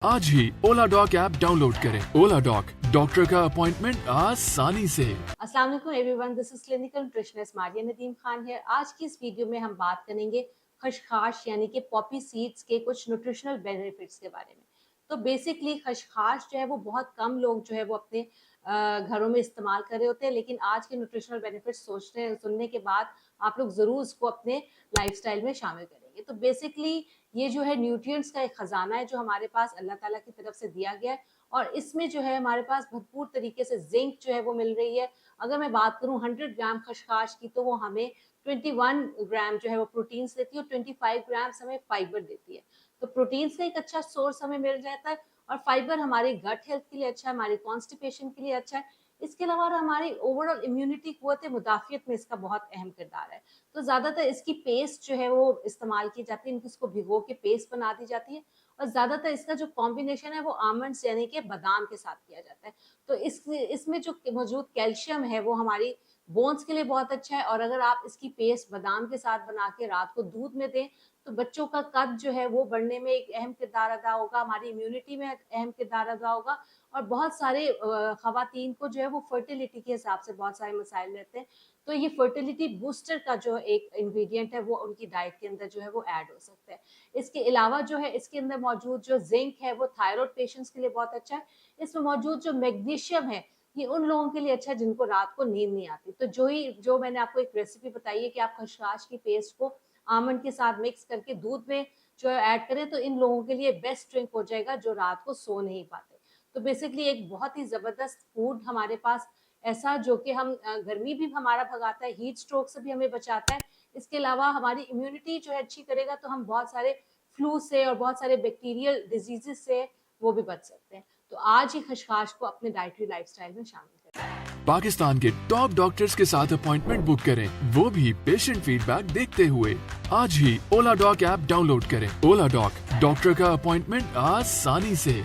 आज ही ओला dock app download करें। ओला dock, doctor का अपॉइंटमेंट आसानी से। अस्सलाम वालेकुम everyone, this is clinical nutritionist Maria Nadeem Khan है। आज की इस वीडियो में हम बात करेंगे खशखाश यानी कि पॉपी सीड्स के कुछ न्यूट्रिशनल बेनिफिट्स के बारे में। तो बेसिकली खशखाश जो है वो बहुत कम लोग जो है वो अपने घरों में इस्तेमाल कर रहे होते हैं, लेकिन आज के न्यूट्रिशनल बेनिफिट्स सोचने सुनने के बाद आप लोग ज़रूर उसको अपने लाइफस्टाइल में शामिल करेंगे। तो बेसिकली ये जो है न्यूट्रिएंट्स का एक खजाना है जो हमारे पास अल्लाह ताला की तरफ से दिया गया है, और इसमें जो है हमारे पास भरपूर तरीके से जिंक जो है वो मिल रही है। अगर मैं बात करूं 100 ग्राम खशखाश की, तो वो हमें 21 ग्राम जो है वो प्रोटीन्स देती है और 25 ग्राम हमें फाइबर देती है। तो प्रोटीन्स का एक अच्छा सोर्स हमें मिल जाता है, और फाइबर हमारे गट हेल्थ के लिए अच्छा है, हमारी कॉन्स्टिपेशन के लिए अच्छा है। इसके अलावा हमारी ओवरऑल इम्यूनिटी कुव्वत मुदाफियत में इसका बहुत अहम किरदार है। तो ज़्यादातर इसकी पेस्ट जो है वो इस्तेमाल की जाती है, इसको भिगो के पेस्ट बना दी जाती है, और ज़्यादातर इसका जो कॉम्बिनेशन है वो आमंड्स यानी कि बादाम के साथ किया जाता है। तो इसमें जो मौजूद कैल्शियम है वो हमारी बोन्स के लिए बहुत अच्छा है, और अगर आप इसकी पेस्ट बादाम के साथ बना के रात को दूध में दें तो बच्चों का कद जो है वो बढ़ने में एक अहम किरदार अदा होगा, हमारी इम्यूनिटी में अहम किरदार अदा होगा। और बहुत सारे खवातीन को जो है वो फर्टिलिटी के हिसाब से बहुत सारे मसाइल रहते हैं, तो ये फर्टिलिटी बूस्टर का जो एक इंग्रेडिएंट है वो उनकी डाइट के अंदर जो है वो ऐड हो सकता है। इसके अलावा जो है इसके अंदर मौजूद जो जिंक है वो थायराइड पेशेंट्स के लिए बहुत अच्छा है। इसमें मौजूद जो मैग्नीशियम है ये उन लोगों के लिए अच्छा है जिनको रात को नींद नहीं आती। तो जो मैंने आपको एक रेसिपी बताई है कि आप खसखस की पेस्ट को आमंड के साथ मिक्स करके दूध में जो है ऐड करें, तो इन लोगों के लिए बेस्ट ड्रिंक हो जाएगा जो रात को सो नहीं पाते। तो बेसिकली एक बहुत ही जबरदस्त फूड हमारे पास ऐसा जो कि हम गर्मी भी हमारा भगाता है, हीट स्ट्रोक से भी हमें बचाता है। इसके अलावा हमारी इम्यूनिटी जो है अच्छी करेगा, तो हम बहुत सारे फ्लू से और बहुत सारे बैक्टीरियल डिजीजेस से वो भी बच सकते हैं। तो आज ही खसखस को अपने डाइटरी लाइफस्टाइल में शामिल करें। पाकिस्तान के टॉप डॉक्टर्स के साथ अपॉइंटमेंट बुक करें, वो भी पेशेंट फीडबैक देखते हुए। आज ही ओला डॉक ऐप डाउनलोड करें। ओला डॉक, डॉक्टर का अपॉइंटमेंट आसानी से।